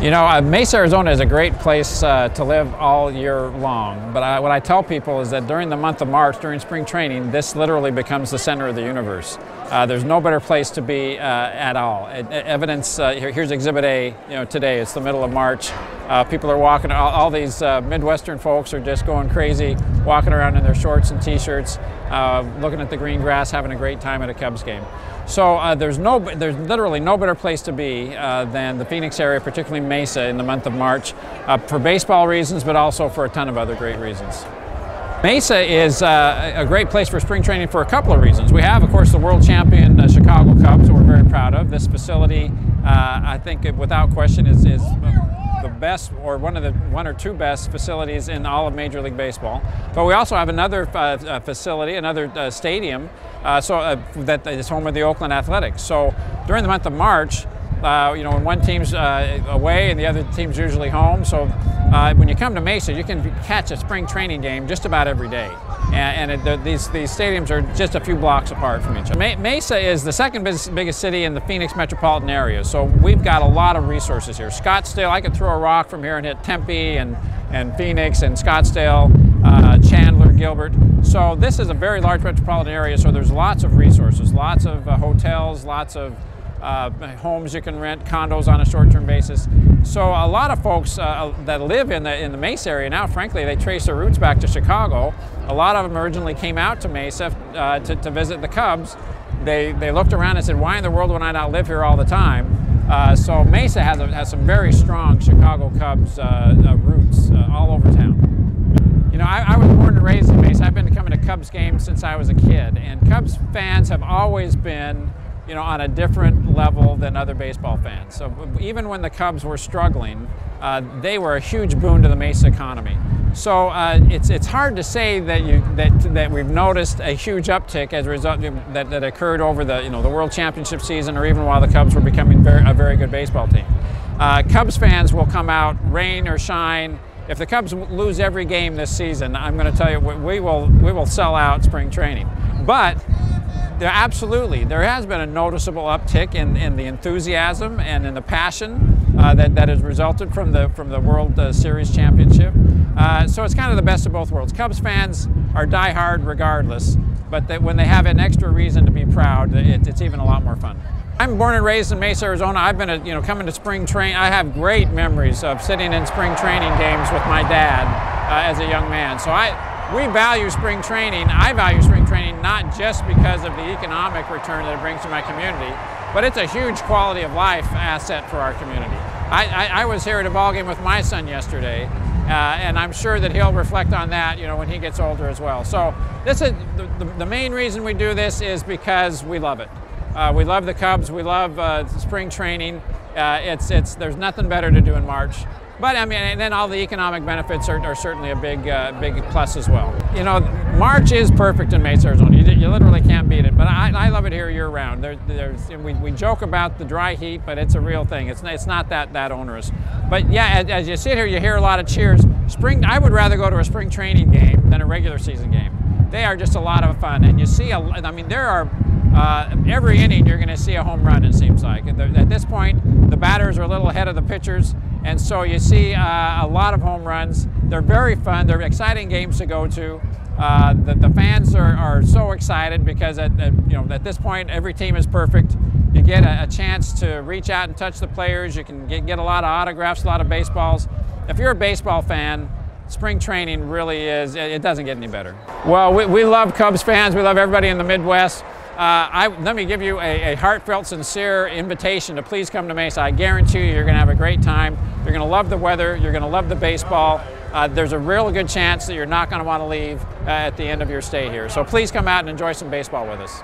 You know, Mesa, Arizona is a great place to live all year long, but what I tell people is that during the month of March, during spring training, this literally becomes the center of the universe. There's no better place to be at all. Evidence, here's Exhibit A, you know, today, it's the middle of March. People are walking, all these Midwestern folks are just going crazy, walking around in their shorts and t-shirts, looking at the green grass, having a great time at a Cubs game. So there's literally no better place to be than the Phoenix area, particularly Mesa in the month of March, for baseball reasons, but also for a ton of other great reasons. Mesa is a great place for spring training for a couple of reasons. We have, of course, the world champion Chicago Cubs, that we're very proud of. This facility, I think, without question, is the best, or one or two best facilities in all of Major League Baseball. But we also have another facility, another stadium, that is home of the Oakland Athletics. So during the month of March, you know, when one team's away and the other team's usually home, so when you come to Mesa, you can catch a spring training game just about every day. These stadiums are just a few blocks apart from each other. Mesa is the second biggest city in the Phoenix metropolitan area, so we've got a lot of resources here. Scottsdale, I could throw a rock from here and hit Tempe and Phoenix and Scottsdale, Chandler, Gilbert. So this is a very large metropolitan area, so there's lots of resources, lots of hotels, lots of homes you can rent, condos on a short-term basis. So a lot of folks that live in the Mesa area now, frankly, they trace their roots back to Chicago. A lot of them originally came out to Mesa to visit the Cubs. They looked around and said, why in the world would I not live here all the time? So Mesa has some very strong Chicago Cubs roots all over town. You know, I was born and raised in Mesa. I've been coming to Cubs games since I was a kid, and Cubs fans have always been, you know, on a different level than other baseball fans. So even when the Cubs were struggling, they were a huge boon to the Mesa economy. So it's hard to say that we've noticed a huge uptick as a result that occurred over the World Championship season, or even while the Cubs were becoming a very good baseball team. Cubs fans will come out, rain or shine. If the Cubs lose every game this season, I'm going to tell you, we will sell out spring training. But there has been a noticeable uptick in the enthusiasm and in the passion that has resulted from the World Series championship. So it's kind of the best of both worlds. Cubs fans are diehard regardless, but when they have an extra reason to be proud, it's even a lot more fun. I'm born and raised in Mesa, Arizona. I've been, coming to spring training. I have great memories of sitting in spring training games with my dad as a young man. So we value spring training. I value spring training not just because of the economic return that it brings to my community, but it's a huge quality of life asset for our community. I was here at a ball game with my son yesterday, and I'm sure that he'll reflect on that, when he gets older as well. So this is the main reason we do this is because we love it. We love the Cubs. We love spring training. There's nothing better to do in March. But I mean, and then all the economic benefits are certainly a big plus as well. March is perfect in Mesa, Arizona. You literally can't beat it. But I love it here year round. We joke about the dry heat, but it's a real thing. It's not that onerous. But yeah, as you sit here, you hear a lot of cheers. I would rather go to a spring training game than a regular season game. They are just a lot of fun, and you see. There are. Every inning you're going to see a home run, it seems like. At this point, the batters are a little ahead of the pitchers, and so you see a lot of home runs. They're very fun. They're exciting games to go to. The fans are so excited because at this point, every team is perfect. You get a chance to reach out and touch the players. You can get a lot of autographs, a lot of baseballs. If you're a baseball fan, spring training really is, it doesn't get any better. Well, we love Cubs fans. We love everybody in the Midwest. Let me give you a heartfelt, sincere invitation to please come to Mesa. I guarantee you're going to have a great time. You're going to love the weather. You're going to love the baseball. There's a real good chance that you're not going to want to leave at the end of your stay here. So please come out and enjoy some baseball with us.